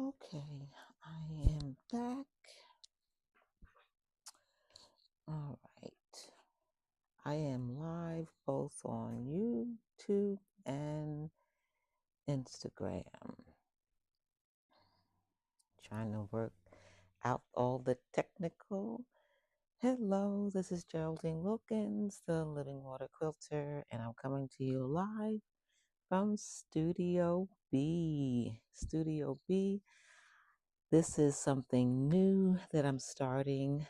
Okay, I am back. All right. I am live both on YouTube and Instagram. Trying to work out all the technical. Hello, this is Geraldine Wilkins, the Living Water Quilter, and I'm coming to you live from Studio B. Studio B. This is something new that I'm starting.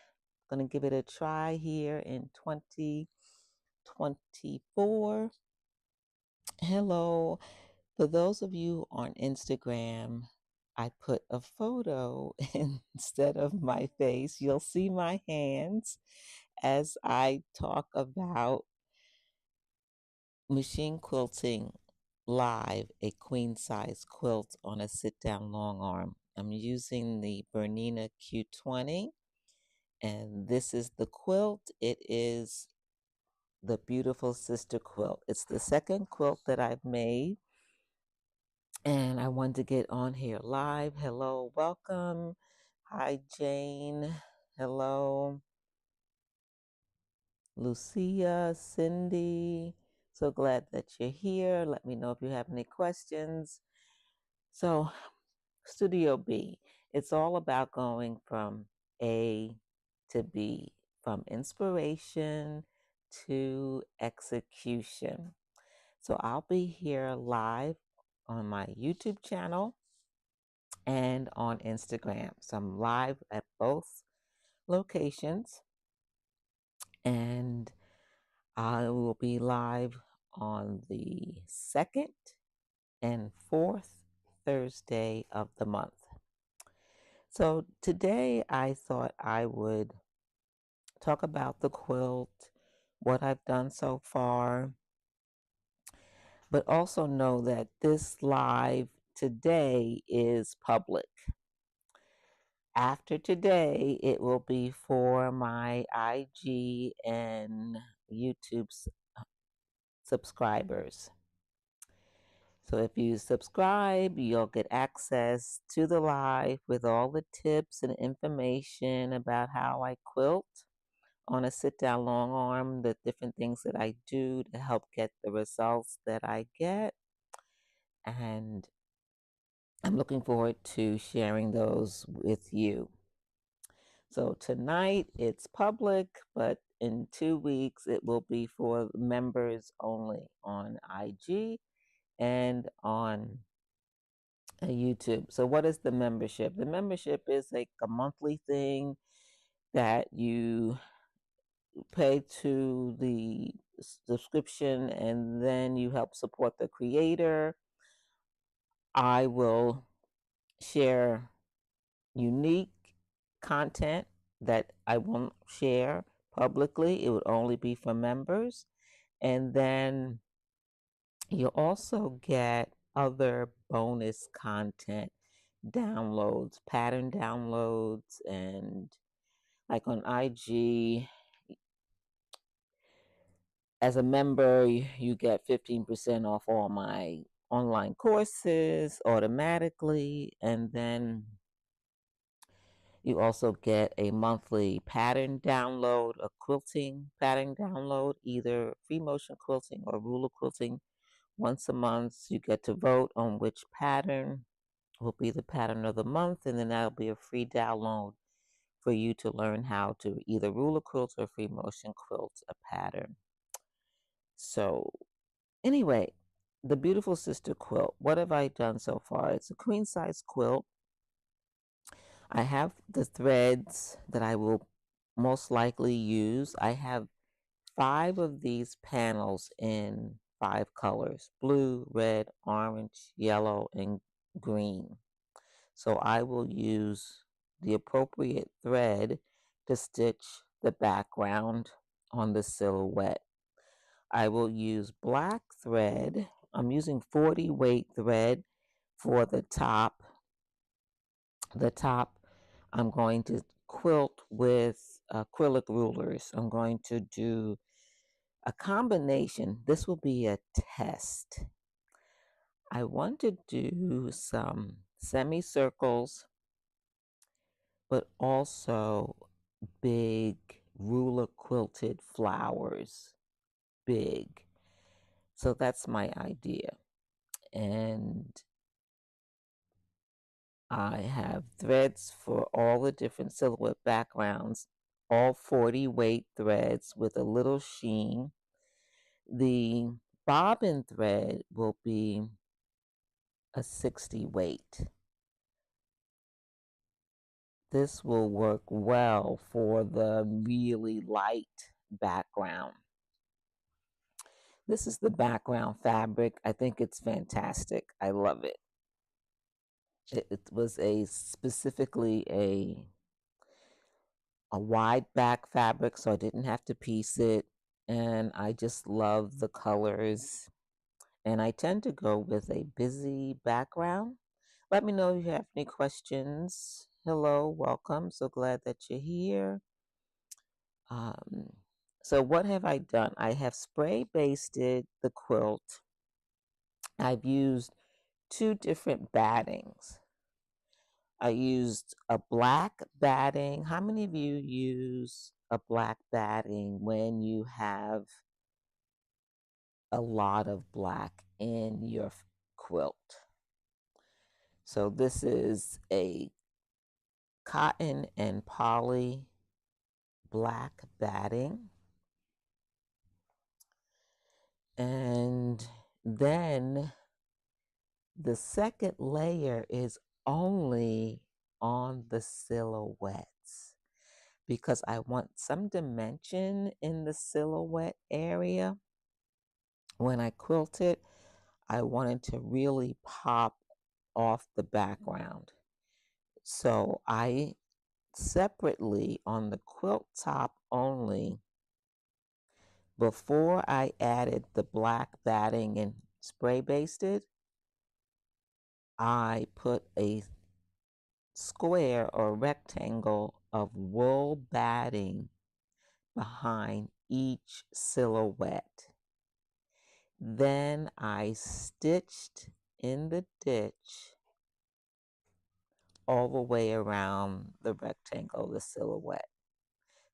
Going to give it a try here in 2024. Hello. For those of you on Instagram, I put a photo instead of my face. You'll see my hands as I talk about machine quilting live a queen size quilt on a sit down long arm. I'm using the Bernina Q20, and this is the quilt. It is the beautiful sister quilt. It's the second quilt that I've made, and I wanted to get on here live. Hello, welcome. Hi, Jane. Hello, Lucia, Cindy. So glad that you're here. Let me know if you have any questions. So, Studio B, it's all about going from A to B, from inspiration to execution. So I'll be here live on my YouTube channel and on Instagram. So I'm live at both locations, and I will be live on the second and fourth Thursday of the month. So today I thought I would talk about the quilt, what I've done so far, but also know that this live today is public. After today, it will be for my IG and YouTube subscribers. So if you subscribe, you'll get access to the live with all the tips and information about how I quilt on a sit down long arm, the different things that I do to help get the results that I get. And I'm looking forward to sharing those with you. So tonight it's public, but in 2 weeks it will be for members only on IG and on YouTube. So what is the membership? The membership is like a monthly thing that you pay to the subscription, and then you help support the creator. I will share unique content that I won't share publicly. It would only be for members. And then you also get other bonus content downloads, pattern downloads, and like on IG, as a member, you get 15% off all my online courses automatically. And then you also get a monthly pattern download, a quilting pattern download, either free motion quilting or ruler quilting. Once a month, you get to vote on which pattern will be the pattern of the month, and then that'll be a free download for you to learn how to either ruler quilt or free motion quilt a pattern. So, anyway, the beautiful sister quilt. What have I done so far? It's a queen size quilt. I have the threads that I will most likely use. I have 5 of these panels in 5 colors: blue, red, orange, yellow, and green. So I will use the appropriate thread to stitch the background on the silhouette. I will use black thread. I'm using 40 weight thread for the top. The top, I'm going to quilt with acrylic rulers. I'm going to do a combination. This will be a test. I want to do some semicircles, but also big ruler quilted flowers. Big. So that's my idea. And I have threads for all the different silhouette backgrounds, all 40 weight threads with a little sheen. The bobbin thread will be a 60 weight. This will work well for the really light background. This is the background fabric. I think it's fantastic. I love it. It was specifically a wide back fabric, so I didn't have to piece it. And I just love the colors. And I tend to go with a busy background. Let me know if you have any questions. Hello, welcome. So glad that you're here. Um, so what have I done? I have spray basted the quilt. I've used two different battings. I used a black batting. How many of you use a black batting when you have a lot of black in your quilt? So this is a cotton and poly black batting. And then the second layer is only on the silhouettes because I want some dimension in the silhouette area. When I quilted, I wanted to really pop off the background. So I separately on the quilt top only, before I added the black batting and spray basted, I put a square or rectangle of wool batting behind each silhouette. Then I stitched in the ditch all the way around the rectangle, the silhouette.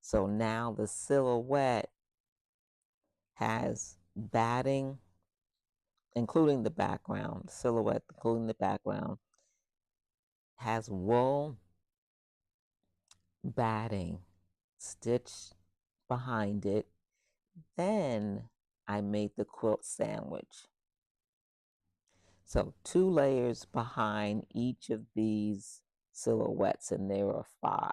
So now the silhouette has batting, including the background, silhouette, including the background, has wool batting stitched behind it. Then I made the quilt sandwich. So 2 layers behind each of these silhouettes, and there are 5.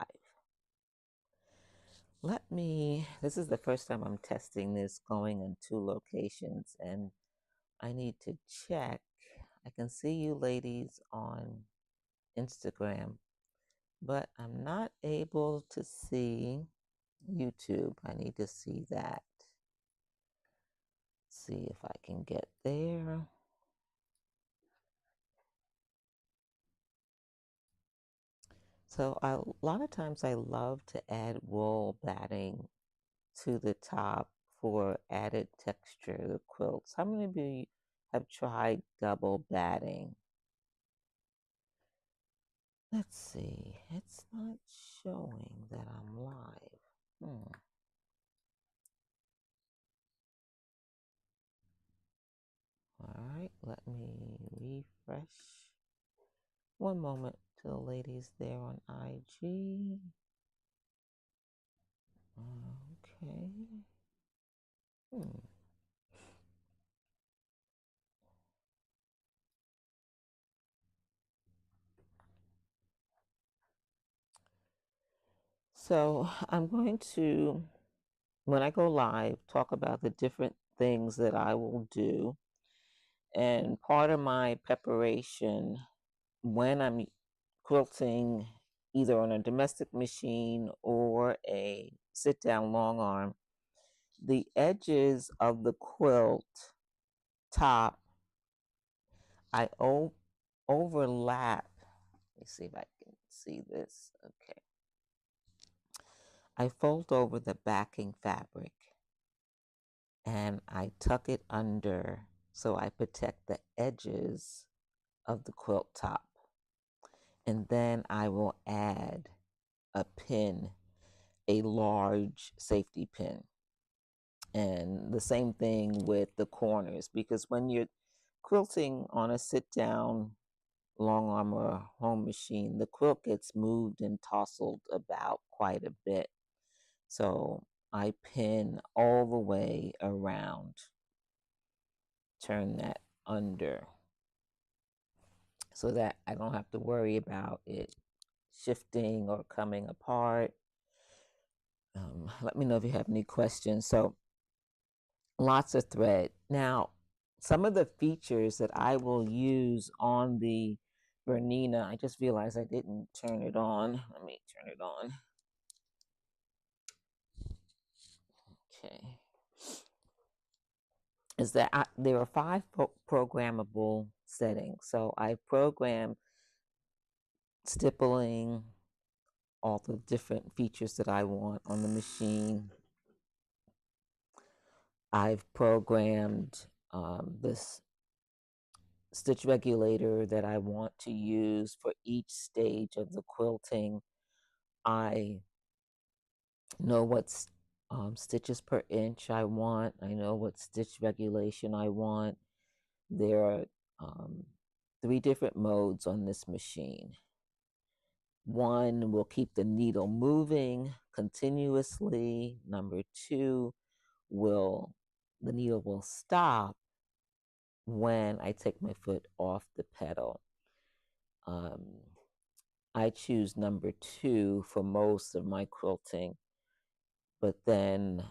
This is the first time I'm testing this going in 2 locations, and I need to check. I can see you ladies on Instagram, but I'm not able to see YouTube. I need to see that. See if I can get there. So a lot of times I love to add wool batting to the top for added texture to the quilts. How many of you have tried double batting? Let's see. It's not showing that I'm live. All right, let me refresh. One moment to the ladies there on IG. Okay. So I'm going to, when I go live, talk about the different things that I will do. And part of my preparation when I'm quilting either on a domestic machine or a sit down long arm, the edges of the quilt top, I overlap. Let me see if I can see this. Okay. I fold over the backing fabric and I tuck it under so I protect the edges of the quilt top. And then I will add a pin, a large safety pin. And the same thing with the corners, because when you're quilting on a sit down long arm or home machine, the quilt gets moved and tousled about quite a bit. So I pin all the way around, turn that under so that I don't have to worry about it shifting or coming apart. Let me know if you have any questions. So lots of thread. Now, some of the features that I will use on the Bernina, I just realized I didn't turn it on. Let me turn it on. Okay. Is that there are 5 programmable settings. So I program stippling, all the different features that I want on the machine. I've programmed this stitch regulator that I want to use for each stage of the quilting. I know what stitches per inch I want. I know what stitch regulation I want. There are 3 different modes on this machine. One will keep the needle moving continuously. Number 2 the needle will stop when I take my foot off the pedal. I choose number 2 for most of my quilting, but then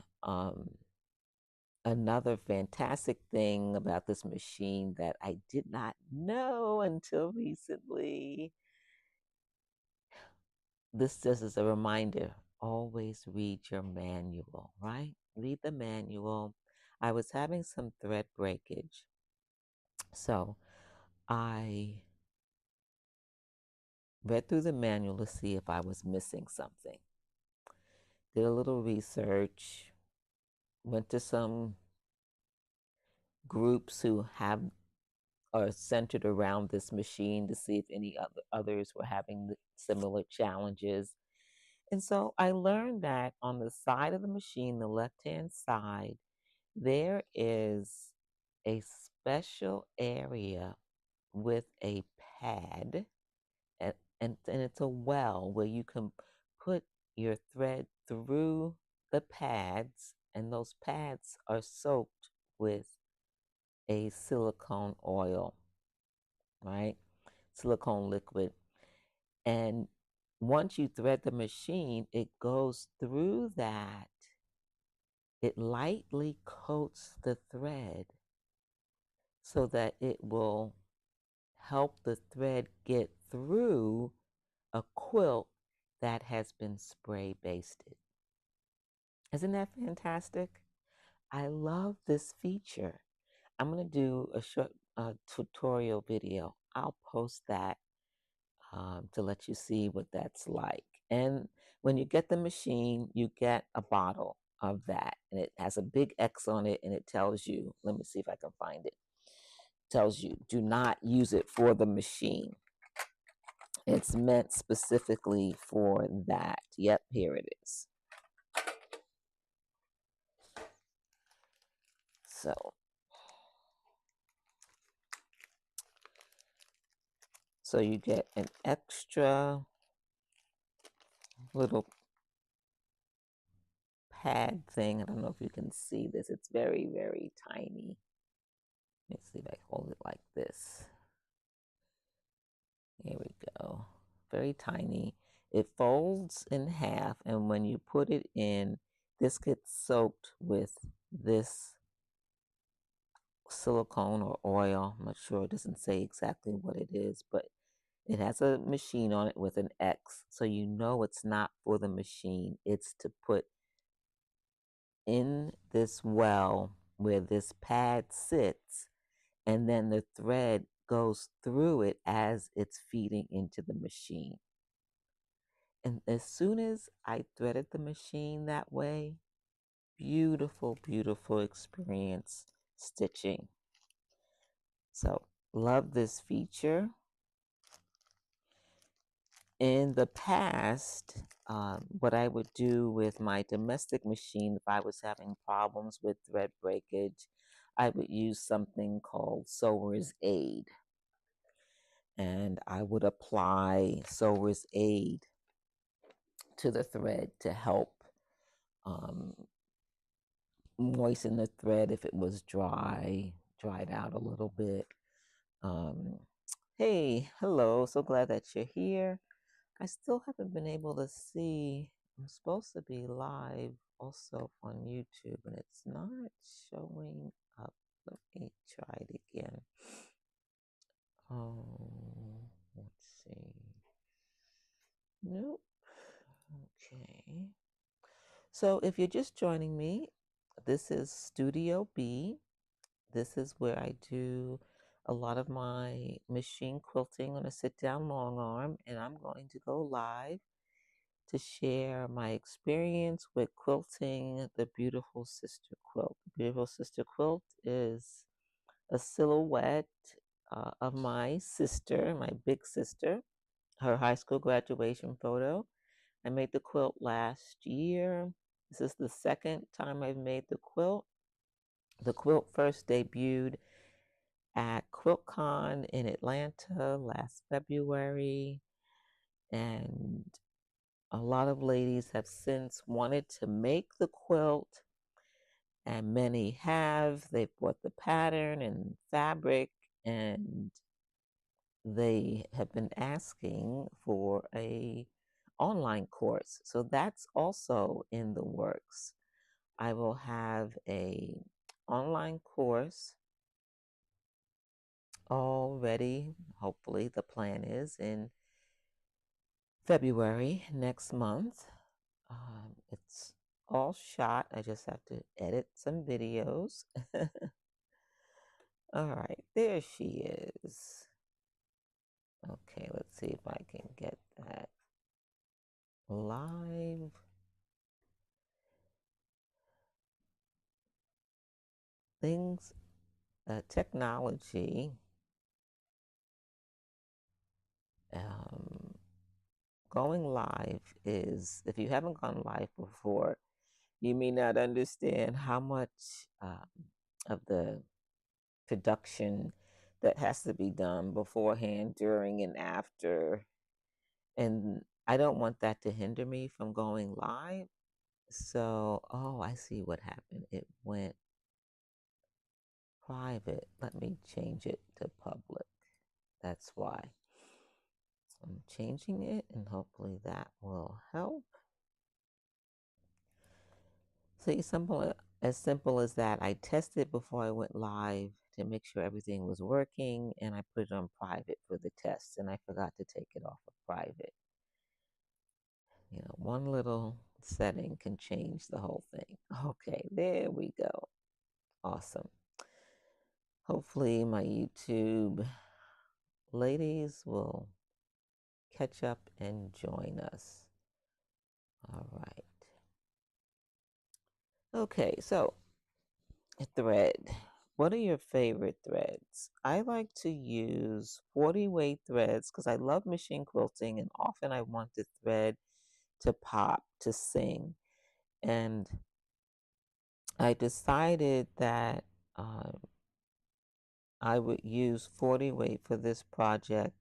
another fantastic thing about this machine that I did not know until recently, this just is a reminder, always read your manual, right? Read the manual. I was having some thread breakage, so I read through the manual to see if I was missing something. Did a little research, went to some groups who are centered around this machine to see if any others were having similar challenges. And so I learned that on the side of the machine, the left-hand side, there is a special area with a pad, and, and it's a well where you can put your thread through the pads, and those pads are soaked with a silicone oil, right? Silicone liquid. And once you thread the machine, it goes through that. It lightly coats the thread so that it will help the thread get through a quilt that has been spray basted. Isn't that fantastic? I love this feature. I'm going to do a short tutorial video. I'll post that to let you see what that's like. And when you get the machine, you get a bottle of that, and it has a big X on it, and it tells you, let me see if I can find it, tells you, do not use it for the machine. It's meant specifically for that. Yep, here it is. So you get an extra little pad thing. I don't know if you can see this. It's very, very tiny. Let's see if I hold it like this. Here we go. Very tiny. It folds in half, and when you put it in, this gets soaked with this silicone or oil. I'm not sure. It doesn't say exactly what it is, but it has a machine on it with an X. So you know it's not for the machine. It's to put in this well where this pad sits, and then the thread goes through it as it's feeding into the machine. And as soon as I threaded the machine that way, beautiful, beautiful experience stitching. So love this feature. In the past, what I would do with my domestic machine, if I was having problems with thread breakage, I would use something called Sewer's Aid. And I would apply Sewer's Aid to the thread to help um, moisten the thread if it was dried out a little bit. Um, hey, hello, so glad that you're here. I still haven't been able to see. I'm supposed to be live also on YouTube, and it's not showing up. Let me try it again. Oh, let's see. Nope. Okay. So if you're just joining me, this is Studio B. This is where I do a lot of my machine quilting on a sit-down long arm, and I'm going to go live to share my experience with quilting the Beautiful Sister quilt. The Beautiful Sister quilt is a silhouette of my sister, my big sister, her high school graduation photo. I made the quilt last year. This is the second time I've made the quilt. The quilt first debuted at QuiltCon in Atlanta last February, and a lot of ladies have since wanted to make the quilt, and many have. They've bought the pattern and fabric, and they have been asking for a online course. So that's also in the works. I will have a online course all ready. Hopefully, the plan is in February next month. It's all shot. I just have to edit some videos. All right, there she is. Okay, let's see if I can get that live. Things, technology, um, going live is, if you haven't gone live before, you may not understand how much of the production that has to be done beforehand, during, and after. And I don't want that to hinder me from going live. So, oh, I see what happened. It went private. Let me change it to public. That's why. I'm changing it, and hopefully that will help. See, as simple as that. I tested before I went live to make sure everything was working, and I put it on private for the test, and I forgot to take it off of private. You know, one little setting can change the whole thing. Okay, there we go. Awesome. Hopefully, my YouTube ladies will catch up and join us. All right. Okay, so a thread. What are your favorite threads? I like to use 40 weight threads because I love machine quilting, and often I want the thread to pop, to sing. And I decided that I would use 40 weight for this project.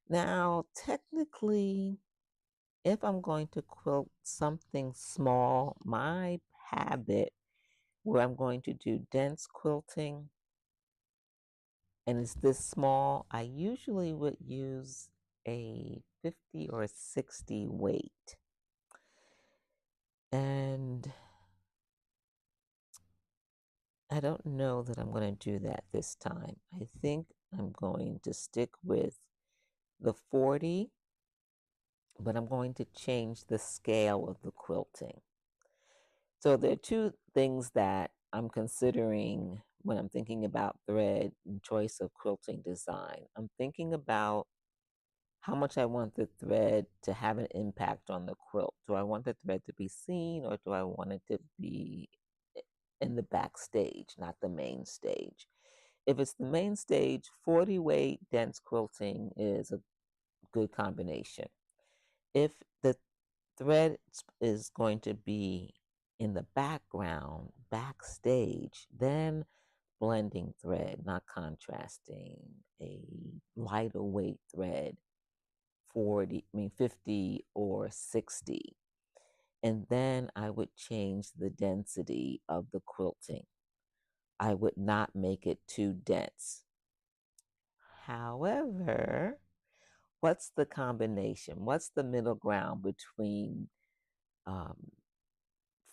Now, technically, if I'm going to quilt something small, my habit where I'm going to do dense quilting and it's this small, I usually would use a 50 or a 60 weight. And I don't know that I'm going to do that this time. I think I'm going to stick with the 40, but I'm going to change the scale of the quilting. So there are two things that I'm considering when I'm thinking about thread and choice of quilting design. I'm thinking about how much I want the thread to have an impact on the quilt. Do I want the thread to be seen, or do I want it to be in the backstage, not the main stage? If it's the main stage, 40 weight dense quilting is a good combination. If the thread is going to be in the background, backstage, then blending thread, not contrasting, a lighter weight thread, 50 or 60. And then I would change the density of the quilting. I would not make it too dense. However, what's the combination? What's the middle ground between um,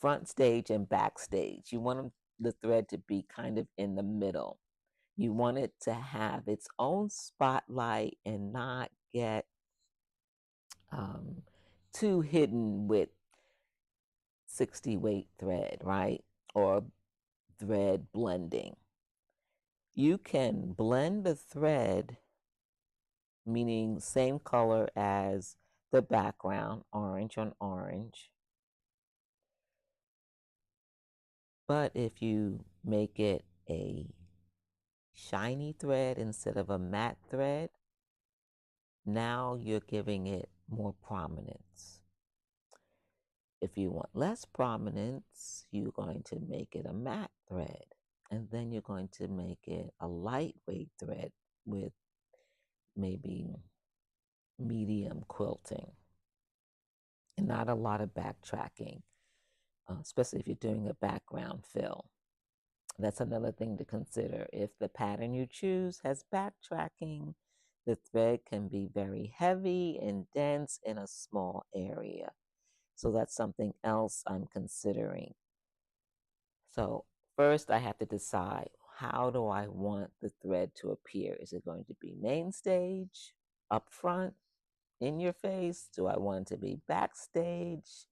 front stage and backstage? You want the thread to be kind of in the middle. You want it to have its own spotlight and not get um, too hidden with 60 weight thread, right? Or thread blending. You can blend the thread, meaning same color as the background, orange on orange. But if you make it a shiny thread instead of a matte thread, now you're giving it more prominence. If you want less prominence, you're going to make it a matte thread. And then you're going to make it a lightweight thread with maybe medium quilting and not a lot of backtracking, especially if you're doing a background fill. That's another thing to consider. If the pattern you choose has backtracking, the thread can be very heavy and dense in a small area. So that's something else I'm considering. So first I have to decide, how do I want the thread to appear? Is it going to be main stage, up front, in your face? Do I want it to be backstage?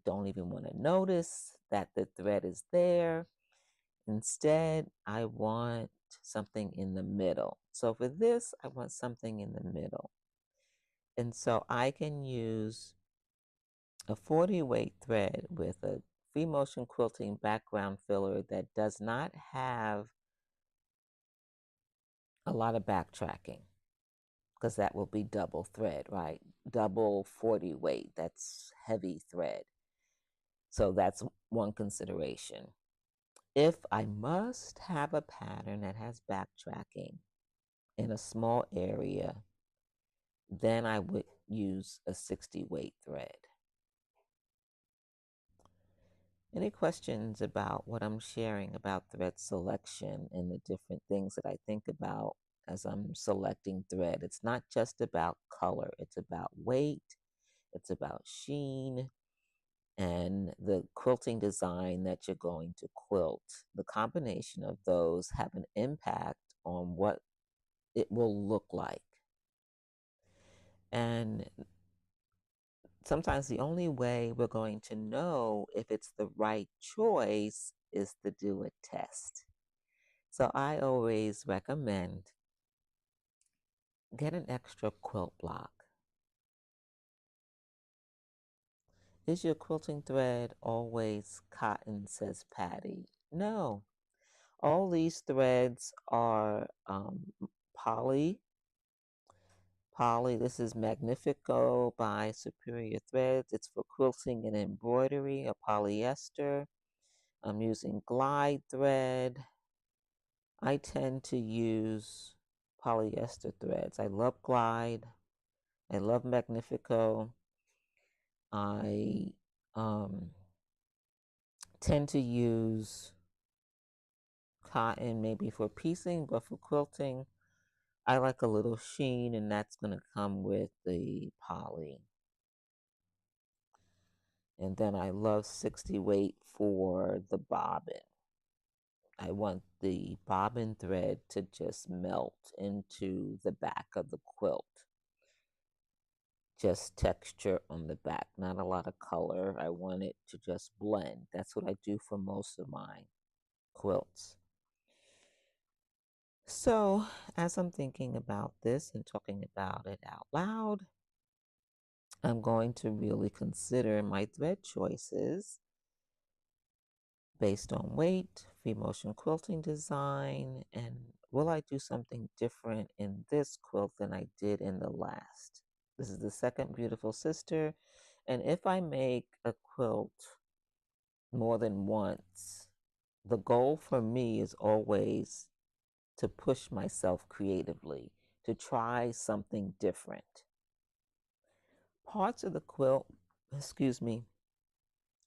Don't even want to notice that the thread is there. Instead, I want something in the middle. So for this, I want something in the middle. And so I can use a 40 weight thread with a free motion quilting background filler that does not have a lot of backtracking, because that will be double thread, right? Double 40 weight, that's heavy thread. So that's one consideration. If I must have a pattern that has backtracking in a small area, then I would use a 60 weight thread. Any questions about what I'm sharing about thread selection and the different things that I think about as I'm selecting thread? It's not just about color, it's about weight, it's about sheen, and the quilting design that you're going to quilt. The combination of those have an impact on what it will look like. And sometimes the only way we're going to know if it's the right choice is to do a test. So I always recommend get an extra quilt block. Is your quilting thread always cotton, says Patty? No. All these threads are poly. This is Magnifico by Superior Threads. It's for quilting and embroidery, a polyester. I'm using glide thread. I tend to use polyester threads. I love glide. I love Magnifico. I tend to use cotton maybe for piecing, but for quilting, I like a little sheen, and that's going to come with the poly. And then I love 60 weight for the bobbin. I want the bobbin thread to just melt into the back of the quilt. Just texture on the back, not a lot of color. I want it to just blend. That's what I do for most of my quilts. So, as I'm thinking about this and talking about it out loud, I'm going to really consider my thread choices based on weight, free motion quilting design, and will I do something different in this quilt than I did in the last? This is the second beautiful sister. And if I make a quilt more than once, the goal for me is always to push myself creatively, to try something different. Parts of the quilt, excuse me,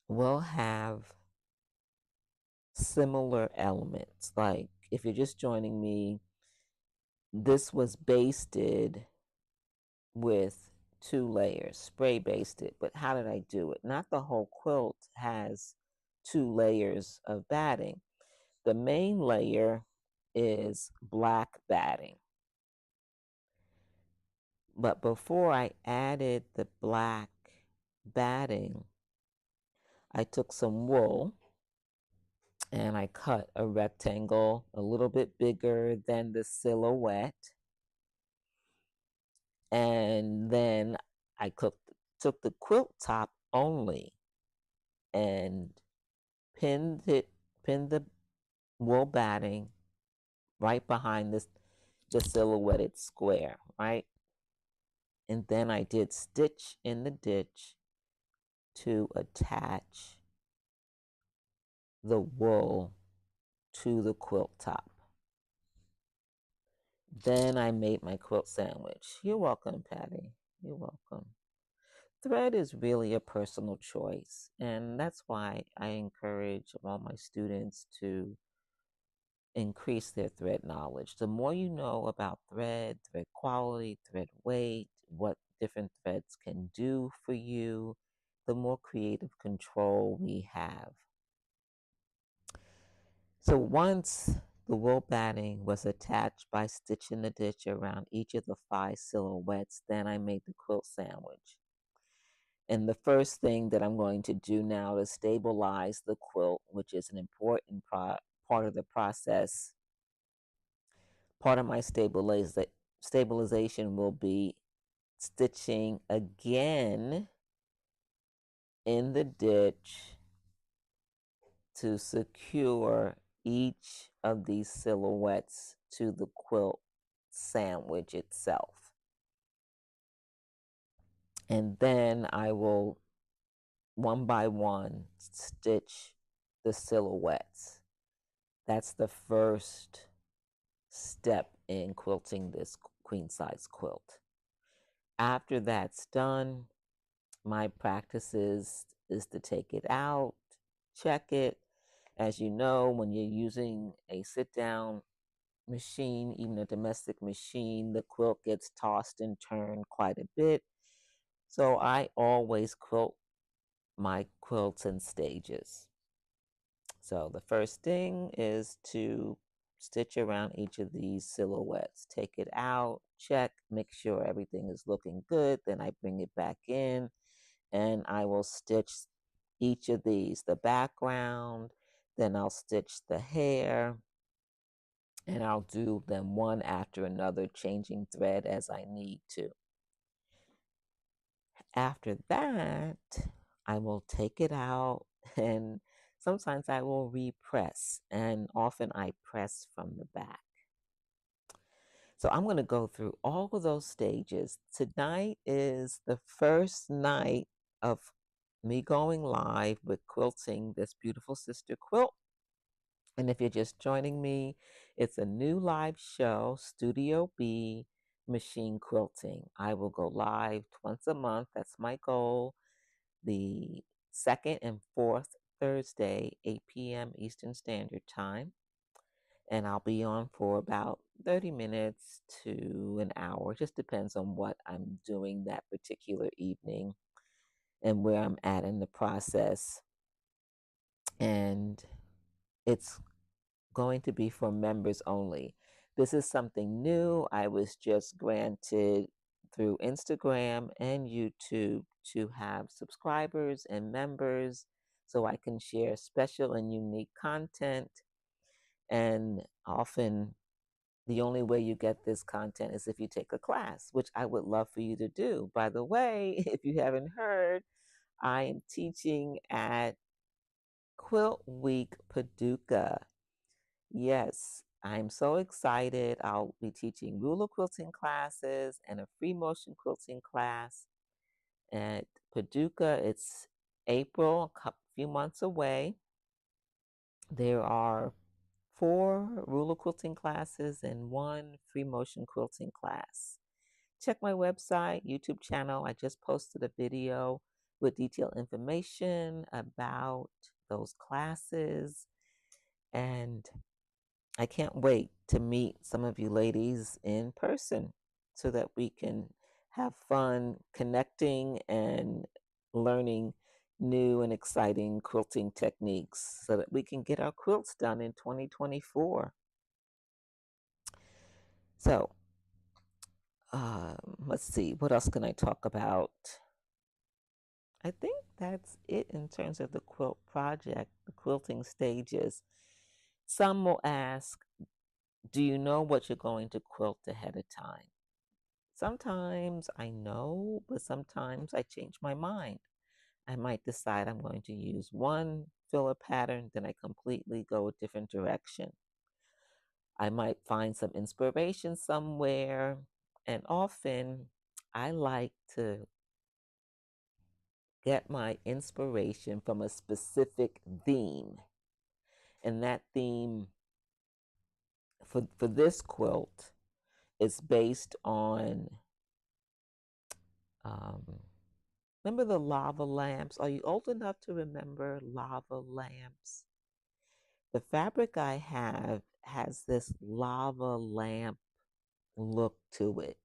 will have similar elements. Like if you're just joining me, this was basted with 2 layers, spray basted. But how did I do it? Not the whole quilt has 2 layers of batting. The main layer is black batting. But before I added the black batting, I took some wool and I cut a rectangle a little bit bigger than the silhouette. And then I took the quilt top only and pinned the wool batting right behind the silhouetted square, right? And then I did stitch in the ditch to attach the wool to the quilt top. Then I made my quilt sandwich. You're welcome, Patty. You're welcome. Thread is really a personal choice, and that's why I encourage all my students to increase their thread knowledge. The more you know about thread, thread quality, thread weight, what different threads can do for you, the more creative control we have. So once the wool batting was attached by stitching the ditch around each of the 5 silhouettes, then I made the quilt sandwich. And the first thing that I'm going to do now to stabilize the quilt, which is an important part of the process, part of my stabilization will be stitching again in the ditch to secure each of these silhouettes to the quilt sandwich itself. And then I will one by one stitch the silhouettes. That's the first step in quilting this queen size quilt. After that's done, my practice is to take it out, check it. As you know, when you're using a sit down machine, even a domestic machine, the quilt gets tossed and turned quite a bit. So I always quilt my quilts in stages. So the first thing is to stitch around each of these silhouettes. Take it out, check, make sure everything is looking good. Then I bring it back in and I will stitch each of these, the background, then I'll stitch the hair, and I'll do them one after another, changing thread as I need to. After that, I will take it out and sometimes I will repress, and often I press from the back. So I'm going to go through all of those stages. Tonight is the first night of me going live with quilting this beautiful sister quilt. And if you're just joining me, it's a new live show, Studio B Machine Quilting. I will go live once a month. That's my goal. The second and fourth Thursday, 8 p.m. Eastern Standard Time. And I'll be on for about 30 minutes to an hour. It just depends on what I'm doing that particular evening and where I'm at in the process. And it's going to be for members only. This is something new. I was just granted through Instagram and YouTube to have subscribers and members so I can share special and unique content. And often the only way you get this content is if you take a class, which I would love for you to do. By the way, if you haven't heard, I am teaching at Quilt Week Paducah. Yes, I'm so excited. I'll be teaching ruler quilting classes and a free motion quilting class at Paducah. It's April, a few months away. There are 4 ruler quilting classes and 1 free motion quilting class. Check my website, YouTube channel. I just posted a video with detailed information about those classes. And I can't wait to meet some of you ladies in person so that we can have fun connecting and learning new and exciting quilting techniques so that we can get our quilts done in 2024. So, let's see, what else can I talk about? I think that's it in terms of the quilt project, the quilting stages. Some will ask, do you know what you're going to quilt ahead of time? Sometimes I know, but sometimes I change my mind. I might decide I'm going to use one filler pattern, then I completely go a different direction. I might find some inspiration somewhere, and often I like to get my inspiration from a specific theme. And that theme for this quilt is based on, um, remember the lava lamps? Are you old enough to remember lava lamps? The fabric I have has this lava lamp look to it,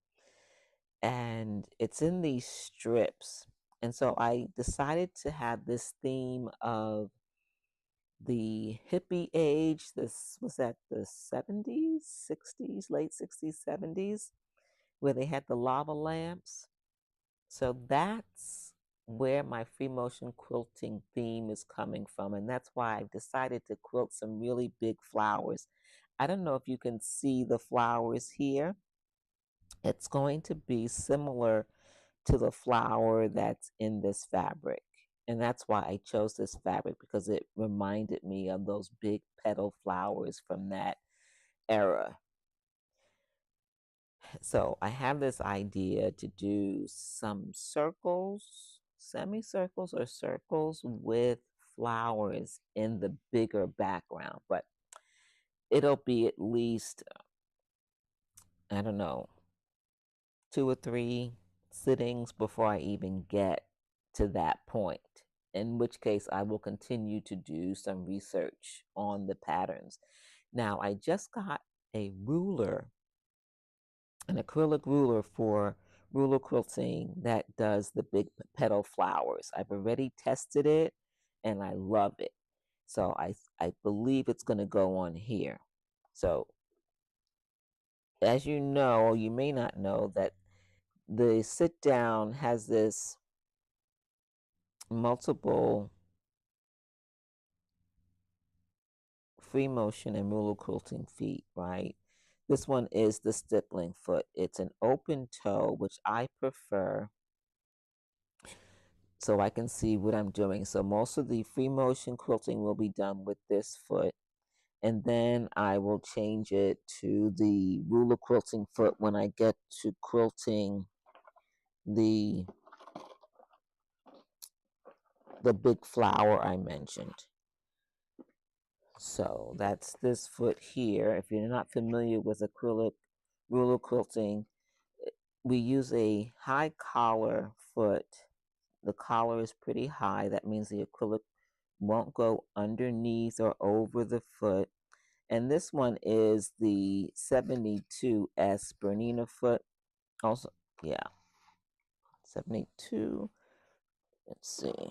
and it's in these strips. And so I decided to have this theme of the hippie age. This was at the 70s, 60s, late 60s, 70s, where they had the lava lamps. So that's where my free motion quilting theme is coming from. And that's why I decided to quilt some really big flowers. I don't know if you can see the flowers here. It's going to be similar to the flower that's in this fabric. And that's why I chose this fabric, because it reminded me of those big petal flowers from that era. So I have this idea to do some circles, semicircles or circles with flowers in the bigger background, but it'll be at least, I don't know, 2 or 3 sittings before I even get to that point, in which case I will continue to do some research on the patterns. Now, I just got a ruler, an acrylic ruler for ruler quilting that does the big petal flowers. I've already tested it and I love it. So I believe it's going to go on here. So as you know, or you may not know, that the sit down has this multiple free motion and ruler quilting feet, right? This one is the stippling foot. It's an open toe, which I prefer, so I can see what I'm doing. So most of the free motion quilting will be done with this foot. And then I will change it to the ruler quilting foot when I get to quilting the big flower I mentioned. So that's this foot here. If you're not familiar with acrylic ruler quilting, we use a high collar foot. The collar is pretty high. That means the acrylic won't go underneath or over the foot. And this one is the 72S Bernina foot. Also, yeah, 72. Let's see.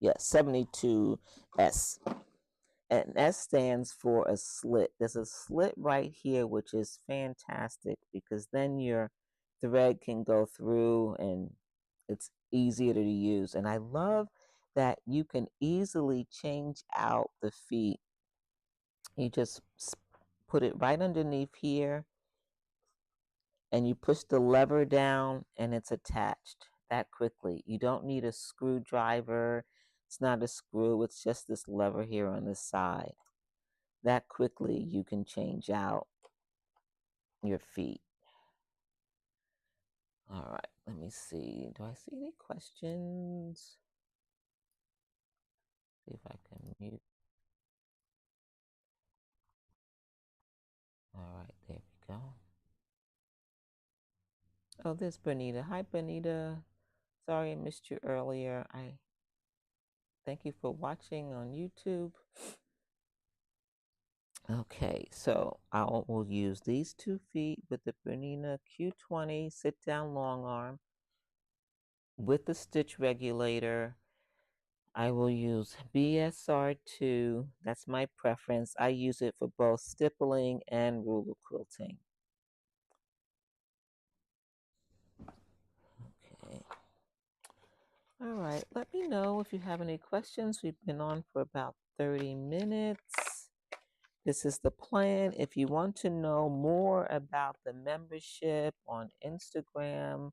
Yeah, 72S. And S stands for a slit. There's a slit right here, which is fantastic because then your thread can go through and it's easier to use. And I love that you can easily change out the feet. You just put it right underneath here and you push the lever down and it's attached that quickly. You don't need a screwdriver. It's not a screw, it's just this lever here on the side. that quickly you can change out your feet. All right, let me see. Do I see any questions? See if I can mute. All right, there we go. Oh, there's Bonita. Hi, Bonita. Sorry I missed you earlier. I thank you for watching on YouTube. Okay, so I will use these 2 feet with the Bernina Q20 sit down long arm with the stitch regulator. I will use BSR2. That's my preference. I use it for both stippling and ruler quilting. Okay. All right, let me know if you have any questions. We've been on for about 30 minutes. This is the plan. If you want to know more about the membership on Instagram,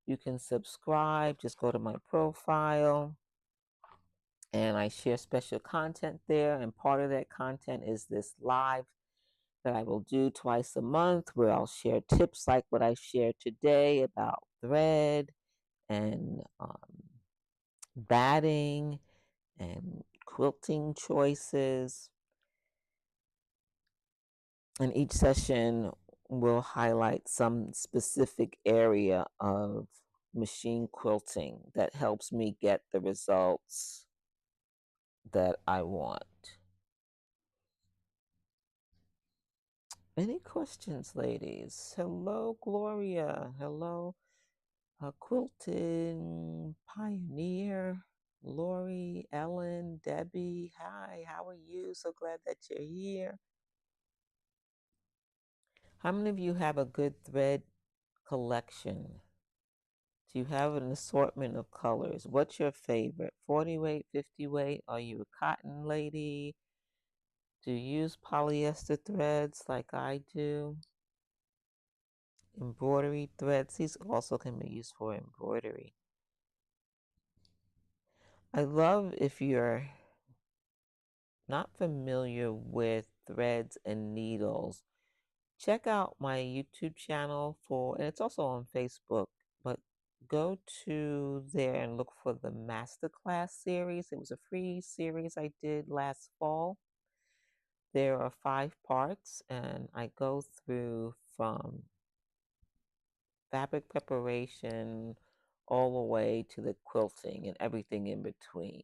you can subscribe. Just go to my profile and I share special content there. And part of that content is this live that I will do twice a month where I'll share tips like what I shared today about thread and batting and quilting choices. And each session will highlight some specific area of machine quilting that helps me get the results that I want. Any questions, ladies? Hello, Gloria. Hello, Quilting Pioneer. Lori, Ellen, Debbie. Hi, how are you? So glad that you're here. How many of you have a good thread collection? Do you have an assortment of colors? What's your favorite? 40 weight, 50 weight? Are you a cotton lady? Do you use polyester threads like I do? Embroidery threads. These also can be used for embroidery. I love if you're not familiar with threads and needles, check out my YouTube channel and it's also on Facebook, but go to there and look for the Masterclass series. It was a free series I did last fall. There are 5 parts, and I go through from fabric preparation all the way to the quilting and everything in between.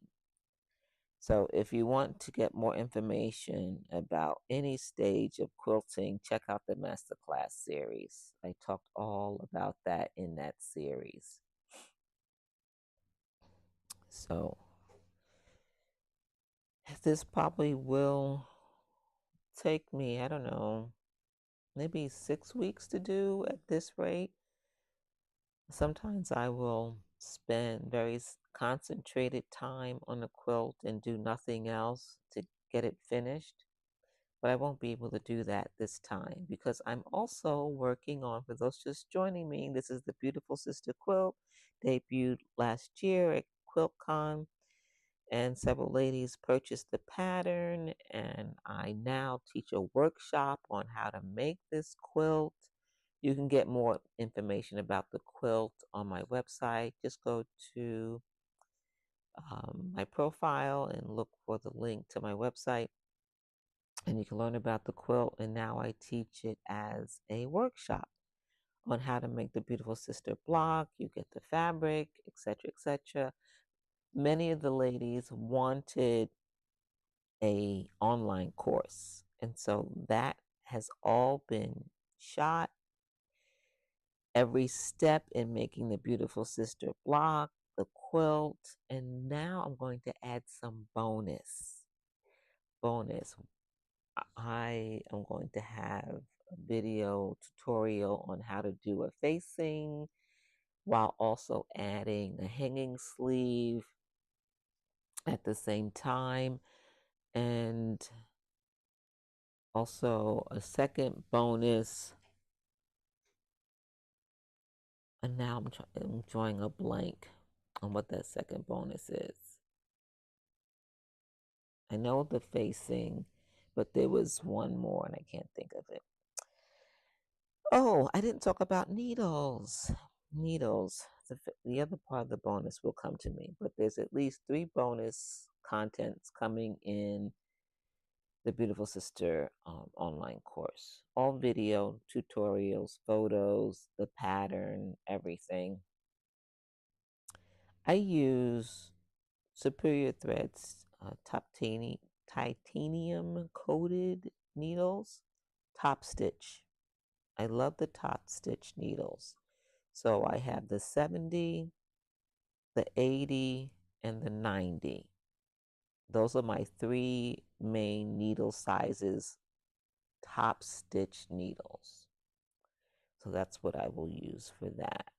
So if you want to get more information about any stage of quilting, check out the Masterclass series. I talked all about that in that series. So this probably will take me, I don't know, maybe 6 weeks to do at this rate. Sometimes I will spend very concentrated time on a quilt and do nothing else to get it finished. But I won't be able to do that this time because I'm also working on, for those just joining me, this is the Beautiful Sister Quilt, debuted last year at QuiltCon, and several ladies purchased the pattern, and I now teach a workshop on how to make this quilt. You can get more information about the quilt on my website. Just go to my profile and look for the link to my website, and you can learn about the quilt. And now I teach it as a workshop on how to make the Beautiful Sister block. You get the fabric, etc., etc. Many of the ladies wanted a online course, and so that has all been shot. Every step in making the Beautiful Sister block, the quilt, and now I'm going to add some bonus. I am going to have a video tutorial on how to do a facing while also adding a hanging sleeve at the same time, and also a second bonus. And now I'm drawing a blank on what that second bonus is. I know the facing, but there was one more and I can't think of it. Oh, I didn't talk about needles. Needles. The other part of the bonus will come to me, but there's at least 3 bonus contents coming in the Beautiful Sister online course. All video, tutorials, photos, the pattern, everything. I use Superior Threads titanium coated needles, top stitch. I love the top stitch needles. So I have the 70, the 80, and the 90. Those are my 3 main needle sizes, top stitch needles. So that's what I will use for that.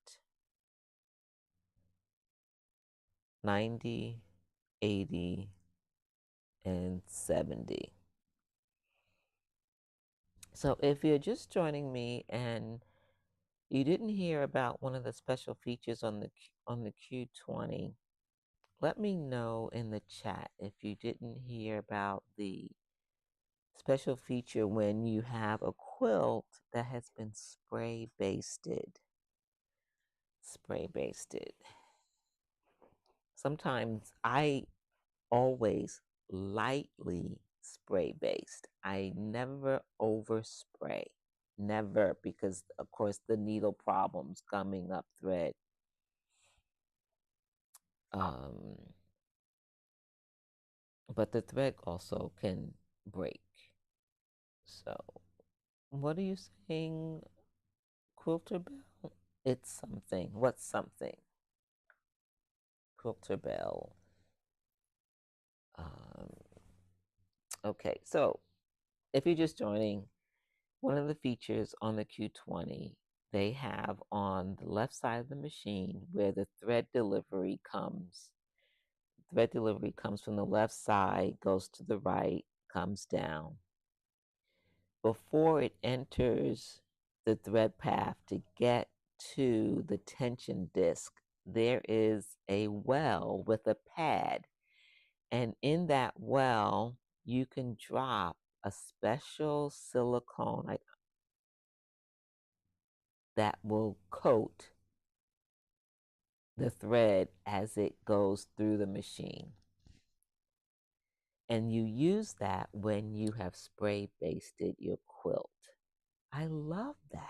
90, 80, and 70. So if you're just joining me and you didn't hear about one of the special features on the Q20, let me know in the chat if you didn't hear about the special feature when you have a quilt that has been spray basted. Spray basted. Sometimes I always lightly spray based. I never overspray. Never, because of course the needle problems coming up thread. But the thread also can break. So, what are you saying, Quilter Bell? It's something. What's something? Quilter Bell. Um, okay, so if you're just joining, one of the features on the Q20, they have on the left side of the machine where the thread delivery comes. Thread delivery comes from the left side, goes to the right, comes down. Before it enters the thread path to get to the tension disc, there is a well with a pad. And in that well, you can drop a special silicone that will coat the thread as it goes through the machine. And you use that when you have spray basted your quilt. I love that.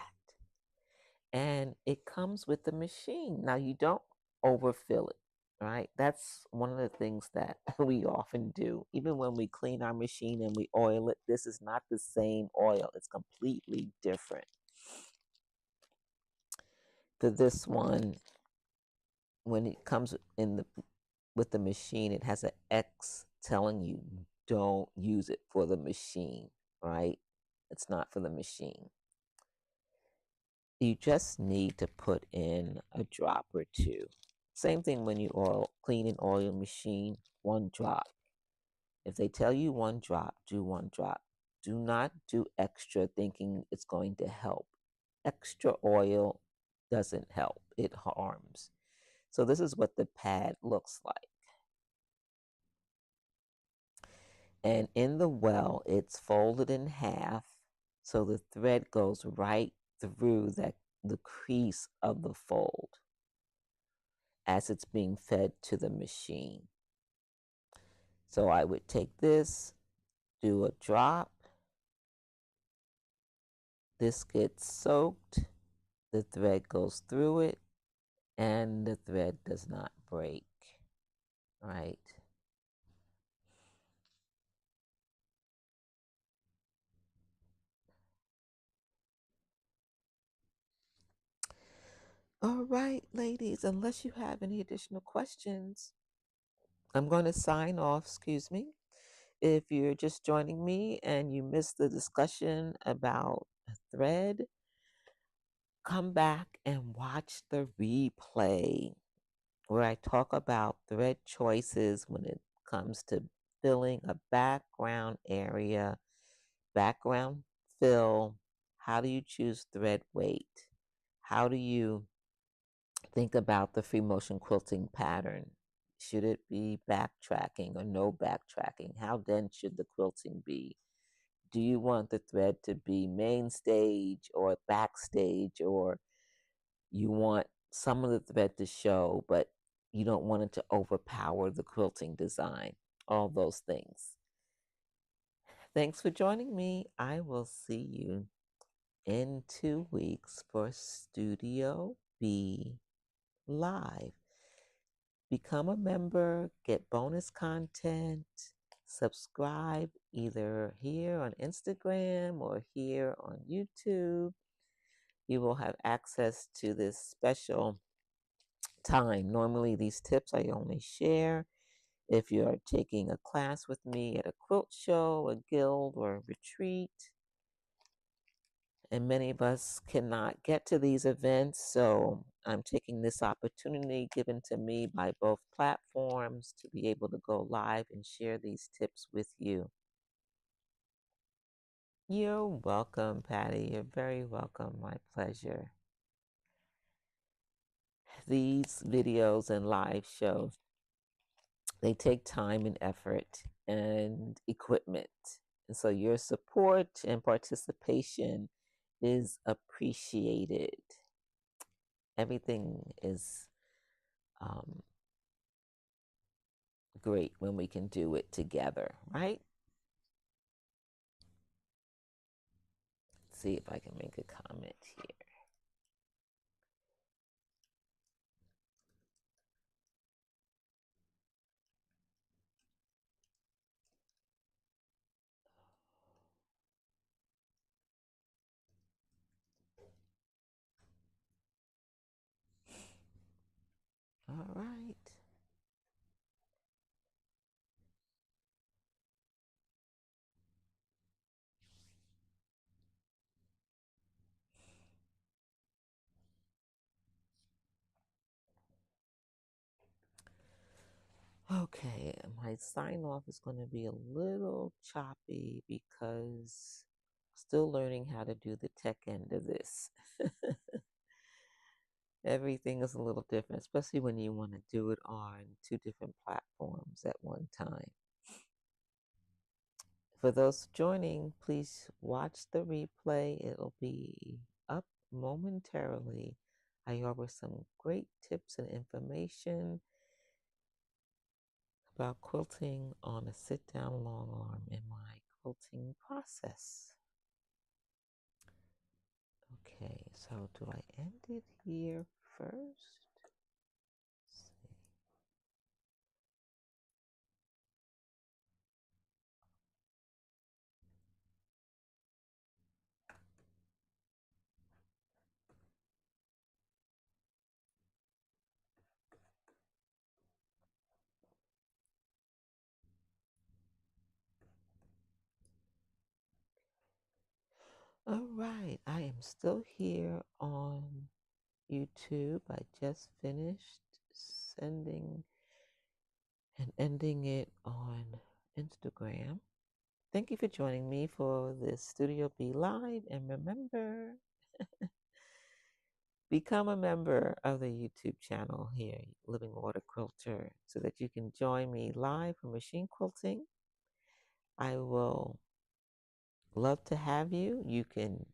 And it comes with the machine. Now, you don't overfill it, right? That's one of the things that we often do. Even when we clean our machine and we oil it, this is not the same oil, it's completely different. For this one, when it comes with the machine, it has an X telling you don't use it for the machine, right? It's not for the machine. You just need to put in a drop or 2. Same thing when you clean and oil your machine, 1 drop. If they tell you 1 drop, do 1 drop. Do not do extra thinking it's going to help. Extra oil doesn't help, it harms. So this is what the pad looks like. And in the well, it's folded in half so the thread goes right through the crease of the fold as it's being fed to the machine. So I would take this, do a drop. This gets soaked, the thread goes through it, and the thread does not break, right? All right, ladies, unless you have any additional questions, I'm going to sign off, excuse me. If you're just joining me and you missed the discussion about a thread, come back and watch the replay where I talk about thread choices when it comes to filling a background area, background fill. How do you choose thread weight? How do you think about the free motion quilting pattern? Should it be backtracking or no backtracking? How dense should the quilting be? Do you want the thread to be main stage or backstage, or you want some of the thread to show, but you don't want it to overpower the quilting design? All those things. Thanks for joining me. I will see you in 2 weeks for Studio B Live. Become a member, get bonus content, subscribe either here on Instagram or here on YouTube. You will have access to this special time. Normally, these tips I only share if you're taking a class with me at a quilt show, a guild, or a retreat. And many of us cannot get to these events, so I'm taking this opportunity given to me by both platforms to be able to go live and share these tips with you. You're welcome, Patty. You're very welcome. My pleasure. These videos and live shows, they take time and effort and equipment. And so your support and participation is appreciated. Everything is great when we can do it together, right? Let's see if I can make a comment here. All right. Okay, my sign off is going to be a little choppy because I'm still learning how to do the tech end of this. Everything is a little different, especially when you want to do it on two different platforms at one time. For those joining, please watch the replay. It'll be up momentarily. I offer some great tips and information about quilting on a sit-down long arm in my quilting process. Okay, so do I end it here first? Let's see. All right, I am still here on YouTube. I just finished sending and ending it on Instagram. Thank you for joining me for this Studio B Live. And remember, become a member of the YouTube channel here, Living Water Quilter, so that you can join me live for machine quilting. I will love to have you. You can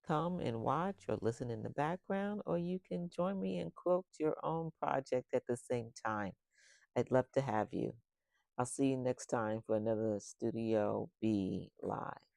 come and watch or listen in the background, or you can join me and quilt your own project at the same time. I'd love to have you. I'll see you next time for another Studio B Live.